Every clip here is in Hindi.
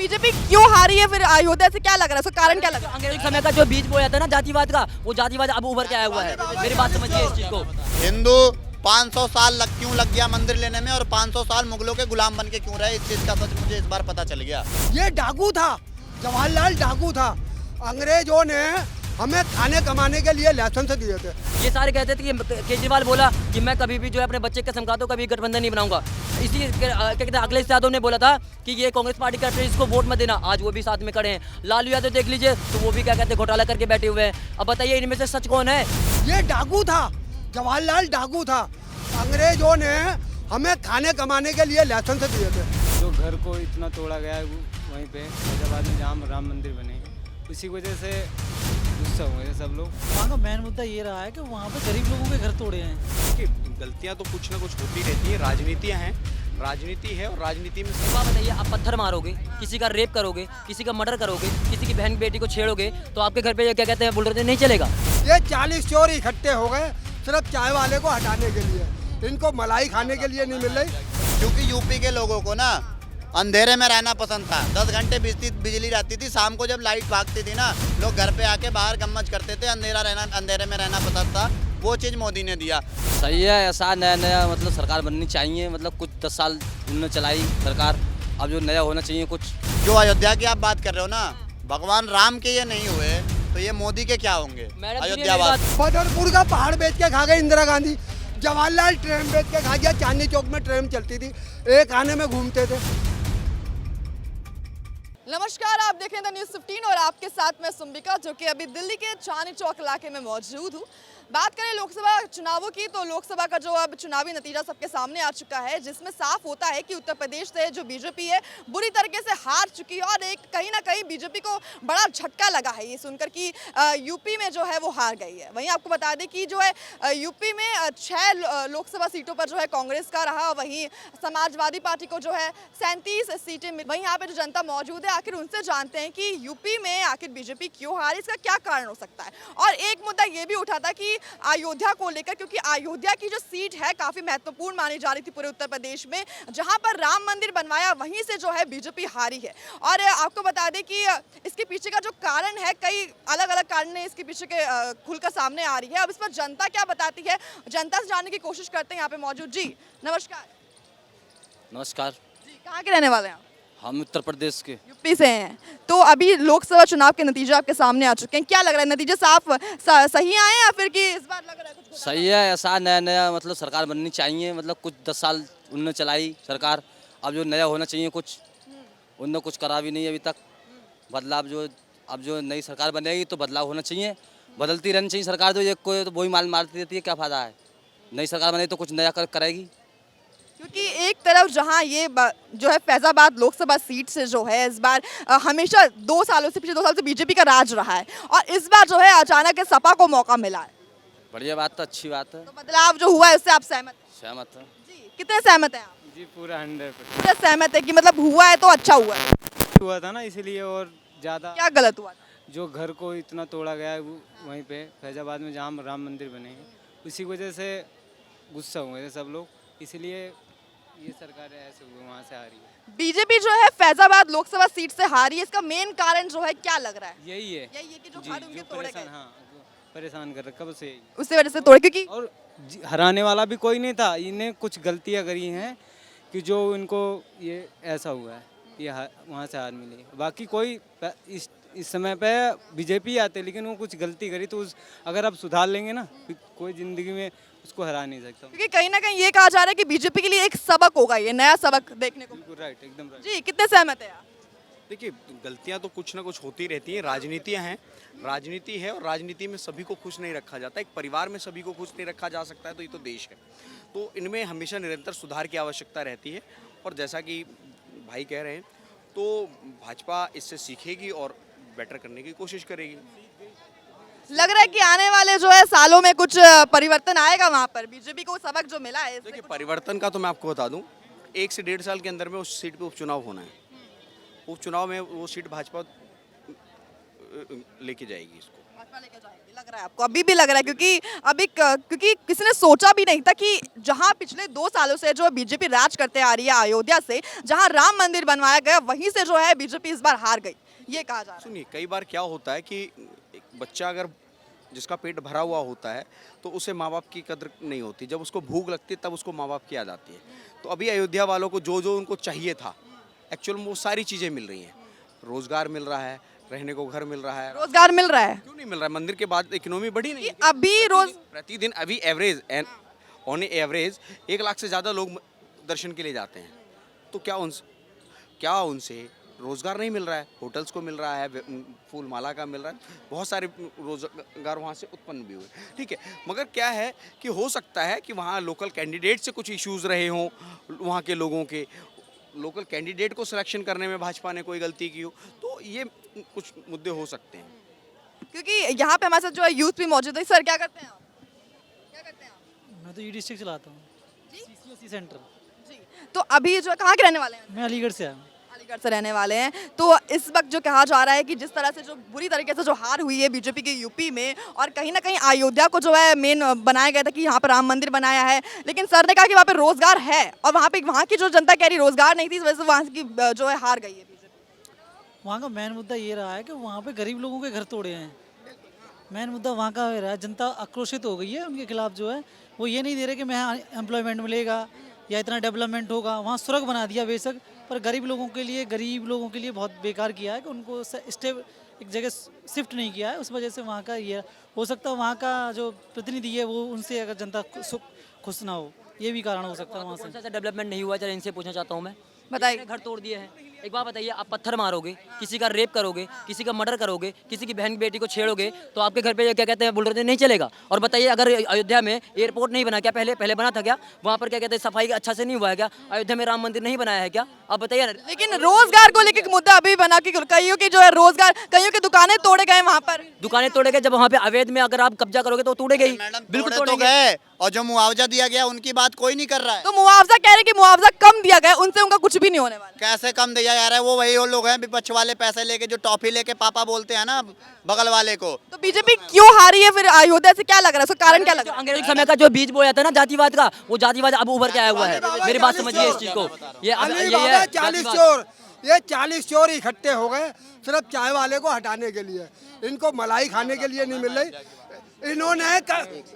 बीजेपी क्यों हारी है फिर अयोध्या से, क्या लग रहा है उसका कारण, क्या लग रहा है? अंग्रेजी समय का जो बीज बोया था ना जातिवाद का, वो जातिवाद अब उभर के आया हुआ है। मेरी बात समझिए इस चीज को। हिंदू 500 साल क्यों लग गया मंदिर लेने में और 500 साल मुगलों के गुलाम बन के क्यों रहे, इस चीज का सच मुझे इस बार पता चल गया। ये डाकू था, जवाहरलाल डाकू था। अंग्रेजों ने हमें खाने कमाने के लिए लाइसेंस दिए थे। ये सारे कहते थे कि केजरीवाल बोला कि मैं कभी भी जो है अपने बच्चे के समझाता हूँ, कभी गठबंधन नहीं बनाऊंगा। इसी क्या कहते हैं, अखिलेश यादव ने बोला था कि ये कांग्रेस पार्टी का इसको वोट मत देना, आज वो भी साथ में खड़े हैं। लालू यादव देख लीजिए, तो वो भी क्या कहते हैं घोटाला करके बैठे हुए हैं। अब बताइए इनमें से सच कौन है? ये डाकू था, जवाहरलाल डाकू था। अंग्रेजों ने हमें खाने कमाने के लिए लाइसेंस दिए थे। जो घर को इतना तोड़ा गया है वहीं पे फैजाबाद में जहाँ राम मंदिर बने, उसी वजह से गुस्सा हुए हैं सब लोग। वहाँ का मेन मुद्दा ये रहा है कि वहाँ पे गरीब लोगों के घर तोड़े हैं। कि गलतियां तो कुछ ना कुछ होती रहती है, राजनीतियां हैं, राजनीति है और राजनीति में बात बताइए, आप पत्थर मारोगे, किसी का रेप करोगे, किसी का मर्डर करोगे, किसी की बहन बेटी को छेड़ोगे, तो आपके घर पे क्या कहते हैं बुलडोजर नहीं चलेगा। ये 40 चोर इकट्ठे हो गए सिर्फ चाय वाले को हटाने के लिए। इनको मलाई खाने के लिए नहीं मिल रही। क्योंकि यूपी के लोगों को ना अंधेरे में रहना पसंद था। 10 घंटे बिजली रहती थी, शाम को जब लाइट भागती थी ना, लोग घर पे आके बाहर गम्मत करते थे। अंधेरे में रहना पसंद था, वो चीज़ मोदी ने दिया। सही है, ऐसा नया नया मतलब सरकार बननी चाहिए। मतलब कुछ 10 साल उन्होंने चलाई सरकार, अब जो नया होना चाहिए कुछ। जो अयोध्या की आप बात कर रहे हो ना, भगवान राम के ये नहीं हुए तो ये मोदी के क्या होंगे? अयोध्यावाद। बदरपुर का पहाड़ बेच के खा गई इंदिरा गांधी। जवाहरलाल ट्रेन बेच के खा गया। चांदनी चौक में ट्रेन चलती थी, एक आने में घूमते थे। नमस्कार, आप देख रहे हैं न्यूज़ 15 और आपके साथ मैं सुम्बिका, जो कि अभी दिल्ली के चांदनी चौक इलाके में मौजूद हूँ। बात करें लोकसभा चुनावों की, तो लोकसभा का जो अब चुनावी नतीजा सबके सामने आ चुका है, जिसमें साफ होता है कि उत्तर प्रदेश से जो बीजेपी है बुरी तरीके से हार चुकी है। और एक कहीं ना कहीं बीजेपी को बड़ा झटका लगा है ये सुनकर कि यूपी में जो है वो हार गई है। वहीं आपको बता दें कि जो है यूपी में 6 लोकसभा सीटों पर जो है कांग्रेस का रहा, वहीं समाजवादी पार्टी को जो है 37 सीटें मिली। वहीं यहाँ पे जो जनता मौजूद है, आखिर उनसे जानते हैं कि यूपी में आखिर बीजेपी क्यों हारी, इसका क्या कारण हो सकता है। और एक मुद्दा ये भी उठा था कि अयोध्या को लेकर, क्योंकि अयोध्या की जो सीट है काफी महत्वपूर्ण मानी जा रही थी पूरे उत्तर प्रदेश में, जहां पर राम मंदिर बनवाया वहीं से जो है बीजेपी हारी है। और आपको बता दें कि इसके पीछे का जो कारण है, कई अलग अलग कारण है इसके पीछे के खुलकर सामने आ रही है। अब इस पर जनता क्या बताती है, जनता से जानने की कोशिश करते हैं यहाँ पे मौजूद। जी नमस्कार। नमस्कार। जी कहाँ के रहने वाले हैं आप? हम उत्तर प्रदेश के यूपी से हैं। तो अभी लोकसभा चुनाव के नतीजे आपके सामने आ चुके हैं, क्या लग रहा है, नतीजे सही आए या फिर कि इस बार लग रहा है कुछ घोटाला? सही है, ऐसा नया नया मतलब सरकार बननी चाहिए। मतलब कुछ 10 साल उन्होंने चलाई सरकार, अब जो नया होना चाहिए कुछ, उन्होंने कुछ करा भी नहीं अभी तक। बदलाव जो अब जो नई सरकार बनेगी तो बदलाव होना चाहिए, बदलती रहनी चाहिए सरकार। तो ये कोई तो वही माल मारती रहती है, क्या फ़ायदा है? नई सरकार बनेगी तो कुछ नया करेगी। क्योंकि एक तरफ जहां ये जो है फैजाबाद लोकसभा सीट से जो है इस बार हमेशा 2 सालों से, पिछले 2 साल से बीजेपी का राज रहा है, और इस बार जो है अचानक सपा को मौका मिला है। बढ़िया बात, तो अच्छी बात है। तो बदलाव जो हुआ है उससे आप सहमत हैं? सहमत है जी कितने सहमत हैं आप? जी पूरा 100% पूरा सहमत है कि मतलब हुआ है तो अच्छा हुआ है। हुआ था ना, इसीलिए और ज़्यादा। क्या गलत हुआ था? जो घर को इतना तोड़ा गया है वहीं पे फैजाबाद में जहाँ राम मंदिर बने हैं, उसी वजह से गुस्सा हुए थे सब लोग, इसलिए ये सरकार ऐसे हुई, वहाँ से आ रही है। बीजेपी जो है फैजाबाद लोकसभा सीट से हारी है, इसका मेन कारण जो है क्या लग रहा है? यही है कि जो जी, घर उनके जो तोड़े परेशान, गए, हाँ परेशान कर रखा बस यही। उसी वजह से तोड़े, क्योंकि और हराने वाला भी कोई नहीं था। इन्हें कुछ गलतियां करी हैं कि जो इनको ये ऐसा हुआ है, ये वहाँ से हार मिली। बाकी कोई इस समय पे बीजेपी आते, लेकिन वो कुछ गलती करी तो अगर आप सुधार लेंगे ना, कोई ज़िंदगी में उसको हरा नहीं सकता। क्योंकि कहीं ना कहीं ये कहा जा रहा है कि बीजेपी के लिए एक सबक होगा, ये नया सबक देखने को। बिल्कुल राइट, एकदम राइट। जी कितने सहमत है आप? देखिए गलतियां तो कुछ ना कुछ होती रहती हैं, राजनीतियां हैं, राजनीति है और राजनीति में सभी को खुश नहीं रखा जाता। एक परिवार में सभी को खुश नहीं रखा जा सकता है, तो ये तो देश है। तो इनमें हमेशा निरंतर सुधार की आवश्यकता रहती है। और जैसा कि भाई कह रहे हैं, तो भाजपा इससे सीखेगी और बेटर करने की कोशिश करेगी। लग रहा है कि आने वाले जो है सालों में कुछ परिवर्तन आएगा वहाँ पर, बीजेपी को सबक जो मिला है इससे देखिए कुछ- परिवर्तन का तो मैं आपको बता दूं, 1 से 1.5 साल के अंदर में उस सीट पे उपचुनाव होना है। उपचुनाव में वो सीट भाजपा लेके जाएगी इसको। भाजपा लेके जाएगी, लग रहा है आपको? अभी भी लग रहा है, क्योंकि किसी ने सोचा भी नहीं था कि जहां पिछले 2 सालों से जो बीजेपी राज करते आ रही है अयोध्या से, जहां राम मंदिर बनवाया गया, वहीं से जो है बीजेपी इस बार हार गई, ये कहा जा रहा है। सुनिए, कई बार क्या होता है कि एक बच्चा अगर जिसका पेट भरा हुआ होता है तो उसे माँ बाप की कदर नहीं होती, जब उसको भूख लगती है तब उसको माँ बाप की याद आती है। तो अभी अयोध्या वालों को जो जो उनको चाहिए था एक्चुअल में वो सारी चीज़ें मिल रही हैं। रोजगार मिल रहा है, रहने को घर मिल रहा है। रोजगार मिल रहा है? क्यों नहीं मिल रहा है? मंदिर के बाद इकोनॉमी बढ़ी नहीं है? अभी रोज प्रतिदिन अभी एवरेज ऑन एवरेज 1 लाख से ज़्यादा लोग दर्शन के लिए जाते हैं। तो क्या उनसे रोज़गार नहीं मिल रहा है? होटल्स को मिल रहा है, फूल माला का मिल रहा है, बहुत सारे रोज़गार वहाँ से उत्पन्न भी हुए, ठीक है। मगर क्या है कि हो सकता है कि वहाँ लोकल कैंडिडेट से कुछ इश्यूज़ रहे हों, वहाँ के लोगों के लोकल कैंडिडेट को सिलेक्शन करने में भाजपा ने कोई गलती की हो, तो ये कुछ मुद्दे हो सकते हैं। क्योंकि यहाँ पे हमारे साथ जो है यूथ भी मौजूद है। सर क्या करते हैं आप? क्या करते हैं आप? मैं तो ई डिस्ट्रिक्ट चलाता हूँ, जी? CCSE centre. जी। तो अभी जो कहाँ के रहने वाले हैं? मैं अलीगढ़ से आया हूँ। अलीगढ़ से रहने वाले हैं। तो इस वक्त जो कहा जा रहा है कि जिस तरह से जो बुरी तरीके से जो हार हुई है बीजेपी की यूपी में, और कहीं ना कहीं अयोध्या को जो है मेन बनाया गया था कि यहाँ पर राम मंदिर बनाया है, लेकिन सर ने कहा कि वहाँ पे रोजगार है और वहाँ की जो जनता कह रही रोजगार नहीं थी, इस वजह से वहाँ की जो है हार गई है बीजेपी। वहाँ का मेन मुद्दा ये रहा है कि वहाँ पे गरीब लोगों के घर तोड़े हैं। मेन मुद्दा वहाँ का ये रहा है, जनता आक्रोशित हो गई है उनके खिलाफ। जो है वो ये नहीं दे रहे कि मैं एम्प्लॉयमेंट मिलेगा या इतना डेवलपमेंट होगा। वहाँ सुरग बना दिया बेशक, पर गरीब लोगों के लिए बहुत बेकार किया है कि उनको स्टेप एक जगह शिफ्ट नहीं किया है। उस वजह से वहाँ का ये हो सकता है, वहाँ का जो प्रतिनिधि है वो उनसे अगर जनता खुश ना हो, ये भी कारण हो सकता है। वहाँ कौन से सा डेवलपमेंट नहीं हुआ, चलो इनसे पूछना चाहता हूँ मैं। बताइए। घर तोड़ दिए हैं। एक बात बताइए, आप पत्थर मारोगे, किसी का रेप करोगे, किसी का मर्डर करोगे, किसी की बहन बेटी को छेड़ोगे, तो आपके घर पे क्या कहते हैं, बुलडोजर नहीं चलेगा। और बताइए, अगर अयोध्या में एयरपोर्ट नहीं बना क्या? पहले बना था क्या? वहाँ पर क्या कहते हैं, सफाई अच्छा से नहीं हुआ है क्या? अयोध्या में राम मंदिर नहीं बनाया है क्या? आप बताइए। लेकिन रोजगार को लेकर मुद्दा अभी बना कि कईयों की जो है रोजगार, कईयों की दुकानें तोड़े गए वहाँ पर। दुकानें तोड़े गए, जब वहाँ पे अवैध में अगर आप कब्जा करोगे तो तोड़े गई, बिल्कुल तो गए। और जो मुआवजा दिया गया उनकी बात कोई नहीं कर रहा है। तो मुआवजा कह रहे कि मुआवजा कम दिया गया, उनसे उनका कुछ भी नहीं होने वाला। कैसे कम दिया जा रहा है? वो वही लोग हैं विपक्ष वाले, पैसे लेके जो टॉफी लेके पापा बोलते हैं ना बगल वाले को। तो बीजेपी क्यों हारी है फिर अयोध्या से? क्या लग रहा है उसका कारण? क्या लग रहा है? अंग्रेजी समय का जो बीज बोया था ना जातिवाद का, वो जातिवाद अब उभर के आया हुआ है। मेरी बात समझिए इस चीज को। ये है 40 चोर, ये 40 चोर इकट्ठे हो गए सिर्फ चाय वाले को हटाने के लिए। इनको मलाई खाने के लिए नहीं मिल रही। इन्होंने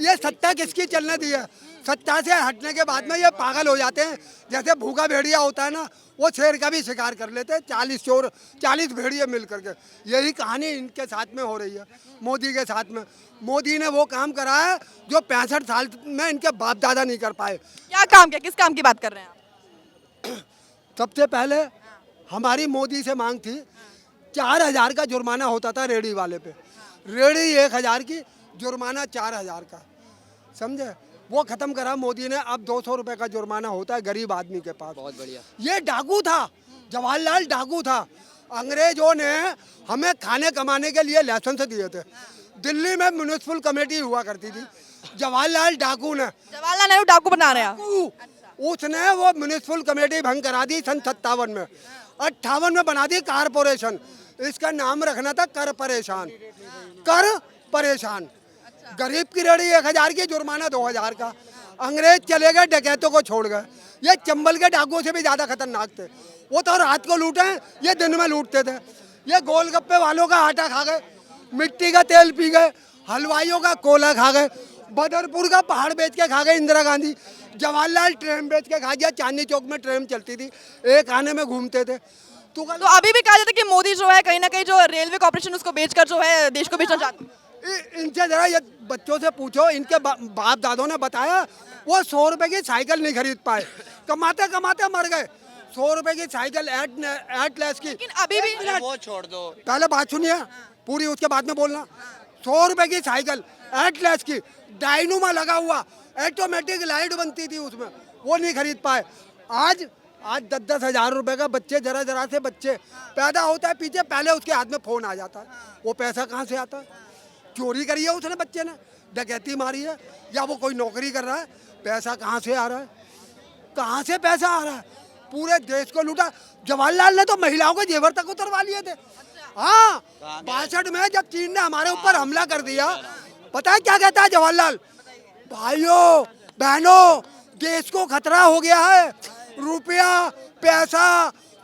ये सत्ता किसकी चलने दी है? सत्ता से हटने के बाद में ये पागल हो जाते हैं। जैसे भूखा भेड़िया होता है ना, वो शेर का भी शिकार कर लेते हैं। 40 चोर, 40 भेड़िए मिल करके। यही कहानी इनके साथ में हो रही है, मोदी के साथ में। मोदी ने वो काम करा है जो 65 साल में इनके बाप दादा नहीं कर पाए। क्या काम किया? किस काम की बात कर रहे हैं आप? सबसे पहले हमारी मोदी से मांग थी 4000 का जुर्माना होता था रेडी वाले पे। रेडी 1000 की, जुर्माना 4000 का, समझे? वो खत्म करा मोदी ने। अब 200 रुपए का जुर्माना होता है गरीब आदमी के पास। बहुत बढ़िया। ये डाकू था, जवाहरलाल डाकू था। अंग्रेजों ने हमें खाने कमाने के लिए लाइसेंस दिए थे। दिल्ली में म्युनिसिपल कमेटी हुआ करती थी, जवाहरलाल डाकू ने, जवाहरलाल नेहरू डाकू बना रहे हैं। उसने वो म्युनिसिपल कमेटी भंग करा दी सन 57 में। 58 में बना दी कारपोरेशन। इसका नाम रखना था कर परेशान। कर परेशान। गरीब की रेडी 1000 की, जुर्माना 2000 का। अंग्रेज चले गए, डकैतों को छोड़ गए। ये चंबल के डाकुओं से भी ज्यादा खतरनाक थे। वो तो रात को लूटे, ये दिन में लूटते थे। ये गोलगप्पे वालों का आटा खा गए, मिट्टी का तेल पी गए, हलवाइयों का कोला खा गए, बदरपुर का पहाड़ बेच के खा गए इंदिरा गांधी, जवाहरलाल ट्रेन बेच के खा गया। चांदनी चौक में ट्रेन चलती थी, एक आने में घूमते थे। तो अभी भी कहा जाता है कि मोदी जो है कहीं ना कहीं जो रेलवे कॉर्पोरेशन उसको बेचकर जो है देश को बेचना चाहते हैं। इनसे जरा ये बच्चों से पूछो, इनके बाप दादों ने बताया वो 100 रुपए की साइकिल नहीं खरीद पाए, कमाते कमाते मर गए। 100 रुपए की साइकिल एटलस की। लेकिन अभी भी वो छोड़ दो, पहले बात सुनिए पूरी, उसके बाद में बोलना। 100 रुपए की साइकिल एटलस की, डायनोमा लगा हुआ, ऑटोमेटिक लाइट बनती थी उसमें, वो नहीं खरीद पाए। आज 10-10 हजार रुपए का बच्चे, जरा से बच्चे पैदा होता है पीछे, पहले उसके हाथ में फोन आ जाता है। वो पैसा कहाँ से आता है? चोरी करी है उसने बच्चे ने, डकैती मारी है, या वो कोई नौकरी कर रहा है। पैसा कहाँ से आ रहा है? कहाँ से पैसा आ रहा है? पूरे देश को लूटा। जवाहरलाल ने तो महिलाओं के जेवर तक उतरवा लिए थे। हाँ 62 में जब चीन ने हमारे ऊपर हमला कर दिया, पता है क्या कहता है जवाहरलाल? भाइयों बहनों, देश को खतरा हो गया है, रुपया पैसा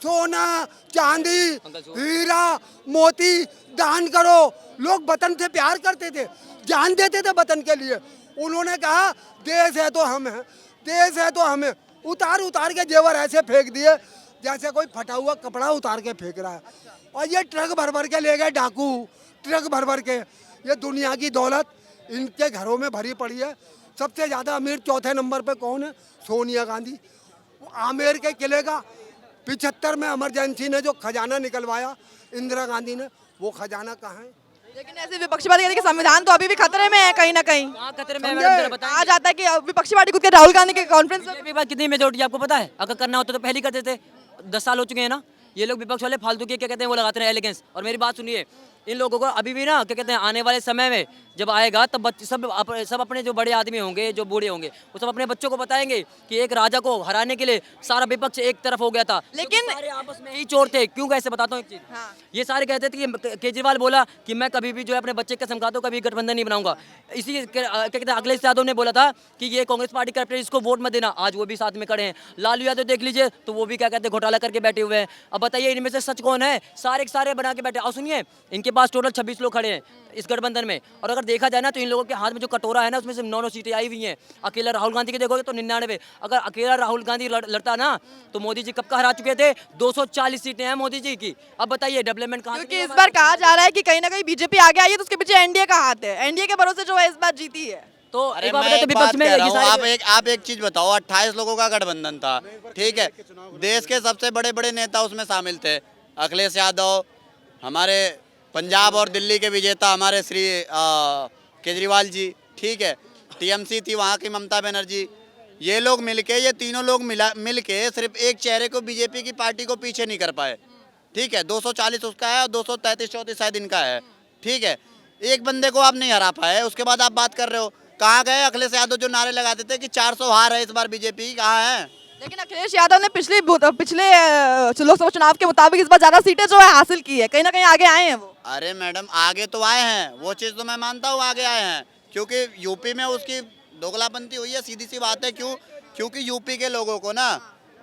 सोना चांदी हीरा मोती दान करो। लोग वतन से प्यार करते थे, जान देते थे वतन के लिए। उन्होंने कहा देश है तो हम हैं, देश है तो हमें। उतार उतार के जेवर ऐसे फेंक दिए जैसे कोई फटा हुआ कपड़ा उतार के फेंक रहा है। और ये ट्रक भर भर के ले गए डाकू, ट्रक भर भर के। ये दुनिया की दौलत इनके घरों में भरी पड़ी है। सबसे ज़्यादा अमीर चौथे नंबर पे कौन है? सोनिया गांधी। आमेर के किले का 75 में इमरजेंसी ने जो खजाना निकलवाया इंदिरा गांधी ने, वो खजाना कहाँ है? लेकिन ऐसे विपक्षी पार्टी कहती है कि संविधान तो अभी भी खतरे में है कहीं ना कहीं। कहाँ खतरे में है मैडम, जरा बताइए। कहा जाता है कि विपक्षी पार्टी खुद के राहुल गांधी के कॉन्फ्रेंस में बीजेपी के पास कितनी मेजोरिटी आपको पता है? अगर करना होता तो पहले ही करते थे। 10 साल हो चुके हैं ना। ये लोग विपक्ष वाले फालतू के क्या कहते हैं वो लगाते हैं एलिगेंस। और मेरी बात सुनिए, इन लोगों को अभी भी ना क्या कहते हैं आने वाले समय में जब आएगा तब बच्चे सब अपने जो बड़े आदमी होंगे जो बूढ़े होंगे वो सब अपने बच्चों को बताएंगे कि एक राजा को हराने के लिए सारा विपक्ष एक तरफ हो गया था, लेकिन सारे आपस में ही चोर थे। क्यों कैसे बताता हूँ एक चीज। हाँ। ये सारे कहते थे कि केजरीवाल बोला कि मैं कभी भी जो है अपने बच्चे कसम खाता हूँ कभी गठबंधन नहीं बनाऊंगा। इसी क्या कहते हैं अखिलेश यादव ने बोला था कि ये कांग्रेस पार्टी का इसको वोट मत देना। आज वो भी साथ में खड़े हैं। लालू यादव देख लीजिए तो वो भी क्या कहते हैं घोटाला करके बैठे हुए हैं। अब बताइए इनमें से सच कौन है? सारे के सारे बना के बैठे। और सुनिए, इनके पास टोटल 26 लोग खड़े हैं इस गठबंधन में। और अगर देखा जाए ना तो इन लोगों के हाथ में जो कटोरा है ना उसमें से 9 सीटें आई हुई हैं। अकेला राहुल गांधी के देखोगे तो 99। अगर अकेला राहुल गांधी लड़ता ना तो मोदी जी कब का हरा चुके थे। 240 सीटें हैं मोदी जी की। अब बताइए डेवलपमेंट कहाँ? क्योंकि इस बार कहा जा रहा है कि कहीं ना कहीं बीजेपी आगे आई है तो उसके पीछे एनडीए का हाथ है। एनडीए के भरोसे जो है इस बार जीती है। तो अरे एक बार मैं बताओ तो एक विपक्ष बात में कह रहा ये हूँ, सारे आप एक चीज बताओ, 28 लोगों का गठबंधन था, ठीक है। देश के सबसे बड़े बड़े नेता उसमें शामिल थे। अखिलेश यादव, हमारे पंजाब और दिल्ली के विजेता हमारे श्री केजरीवाल जी, ठीक है। टीएमसी थी वहाँ की ममता बनर्जी। ये लोग मिलके, ये तीनों लोग मिलके सिर्फ एक चेहरे को बीजेपी की पार्टी को पीछे नहीं कर पाए, ठीक है। 240 उसका है और 233-34 शायद इनका है, ठीक है। एक बंदे को आप नहीं हरा पाए, उसके बाद आप बात कर रहे हो। कहाँ गए अखिलेश यादव जो नारे लगाते थे कि 400 हार है इस बार बीजेपी, कहाँ है? लेकिन अखिलेश यादव ने पिछले लोकसभा चुनाव के मुताबिक इस बार ज्यादा सीटें जो है हासिल की है, कहीं ना कहीं आगे आए हैं वो। अरे मैडम आगे तो आए हैं, वो चीज़ तो मैं मानता हूँ आगे आए हैं, क्योंकि यूपी में उसकी दोगलापंती हुई है, सीधी सी बात है। क्यों? क्योंकि यूपी के लोगों को ना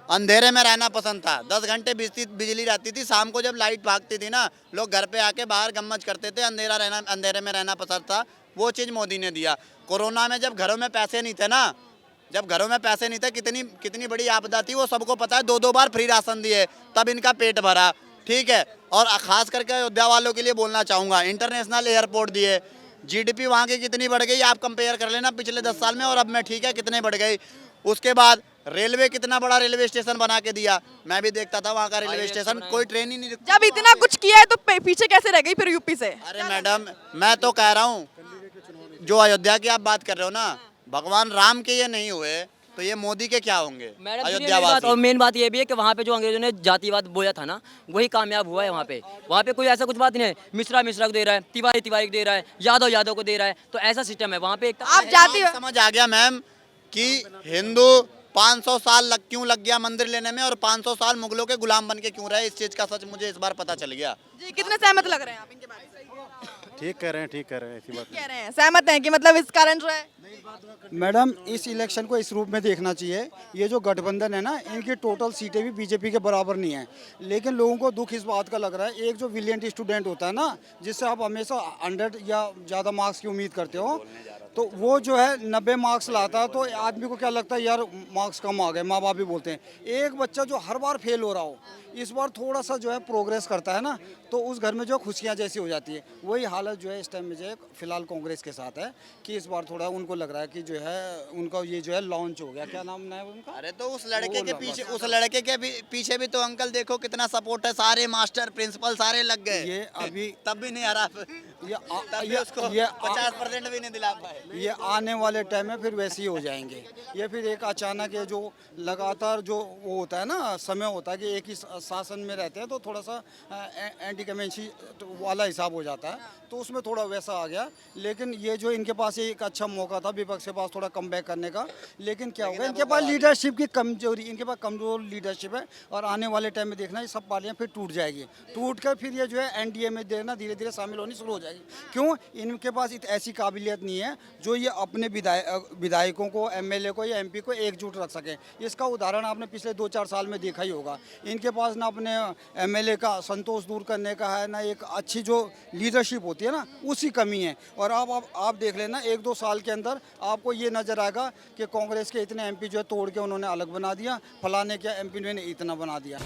अंधेरे में रहना पसंद था। 10 घंटे बिजली रहती थी, शाम को जब लाइट भागती थी ना लोग घर पे आके बाहर गम्मज करते थे। अंधेरे में रहना पसंद था। वो चीज़ मोदी ने दिया। कोरोना में जब घरों में पैसे नहीं थे ना, जब घरों में पैसे नहीं थे, कितनी बड़ी आपदा थी वो सबको पता है। 2-2 बार फ्री राशन दिए तब इनका पेट भरा, ठीक है। और खास करके अयोध्या वालों के लिए बोलना चाहूँगा, इंटरनेशनल एयरपोर्ट दिए। जीडीपी वहाँ की कितनी बढ़ गई आप कंपेयर कर लेना पिछले 10 साल में और अब में, ठीक है, कितने बढ़ गई। उसके बाद रेलवे, कितना बड़ा रेलवे स्टेशन बना के दिया। मैं भी देखता था वहाँ का रेलवे स्टेशन, कोई ट्रेन ही नहीं। जब इतना कुछ किया है तो पीछे कैसे रह गई फिर यूपी से? अरे मैडम मैं तो कह रहा हूँ, जो अयोध्या की आप बात कर रहे हो ना, भगवान राम के ये नहीं हुए तो ये मोदी के क्या होंगे? मैडम सुनिए मेरी बात। अयोध्यावासी। और मेन बात ये भी है कि वहाँ पे जो अंग्रेजों ने जातिवाद बोया था ना वही कामयाब हुआ है। वहाँ पे कोई ऐसा कुछ बात नहीं है। मिश्रा को दे रहा है, तिवारी को दे रहा है, यादव को दे रहा है। तो ऐसा सिस्टम है वहाँ पे। आप जाति समझ आ गया मैम कि हिंदू 500 साल क्यों लग गया मंदिर लेने में और 500 साल मुगलों के गुलाम बन के क्यों रहे। इस चीज का सच मुझे इस बार पता चल गया। जी, कितने सहमत लग रहे हैं आप इनके बारे में? ठीक कह रहे हैं ऐसी बात कह रहे हैं सहमत हैं कि मतलब इस कारण जो है मैडम इस इलेक्शन को इस रूप में देखना चाहिए। ये जो गठबंधन है ना, इनकी टोटल सीटें भी बीजेपी के बराबर नहीं है। लेकिन लोगों को दुख इस बात का लग रहा है, एक जो ब्रिलियंट स्टूडेंट होता है ना, जिससे आप हमेशा 100 या ज़्यादा मार्क्स की उम्मीद करते हो, तो वो जो है 90 मार्क्स लाता है तो आदमी को क्या लगता है, यार मार्क्स कम आ गए। माँ बाप भी बोलते हैं। एक बच्चा जो हर बार फेल हो रहा हो, इस बार थोड़ा सा जो है प्रोग्रेस करता है ना, तो उस घर में जो खुशियाँ जैसी हो जाती है। वही हालत जो है इस टाइम में जो है फिलहाल कांग्रेस के साथ है कि इस बार थोड़ा उनको लग रहा है कि जो है उनका ये जो है लॉन्च हो गया। क्या नाम है उनका? अरे तो उस लड़के के पीछे, उस लड़के के पीछे भी तो अंकल देखो कितना सपोर्ट है, सारे मास्टर प्रिंसिपल सारे लग गए। ये अभी तब भी नहीं हरा, ये 50% भी नहीं दिला पाए। ये आने वाले टाइम में फिर वैसे ही हो जाएंगे। ये फिर एक अचानक ये जो लगातार जो वो होता है ना, समय होता है कि एक ही शासन में रहते हैं तो थोड़ा सा एंटी कमेंसी वाला हिसाब हो जाता है, तो उसमें थोड़ा वैसा आ गया। लेकिन ये जो इनके पास एक अच्छा मौका था विपक्ष के पास थोड़ा कम बैक करने का, लेकिन क्या होगा, इनके पास लीडरशिप की कमजोरी, इनके पास कमजोर लीडरशिप है और आने वाले टाइम में देखना ये सब पार्टियां फिर टूट जाएगी। टूट कर फिर ये जो है एनडीए में देखना धीरे धीरे शामिल होनी शुरू हो जाएगी। क्यों? इनके पास ऐसी काबिलियत नहीं है जो ये अपने विधायकों को, एमएलए को या एमपी को एकजुट रख सके। इसका उदाहरण आपने पिछले 2-4 साल में देखा ही होगा। इनके पास ना अपने एमएलए का संतोष दूर करने का है, ना एक अच्छी जो लीडरशिप होती है ना उसकी कमी है। और आप देख लेना 1-2 साल के अंदर आपको ये नजर आएगा कि कांग्रेस के इतने एमपी जो है तोड़ के उन्होंने अलग बना दिया, फलाने के एमपी ने इतना बना दिया।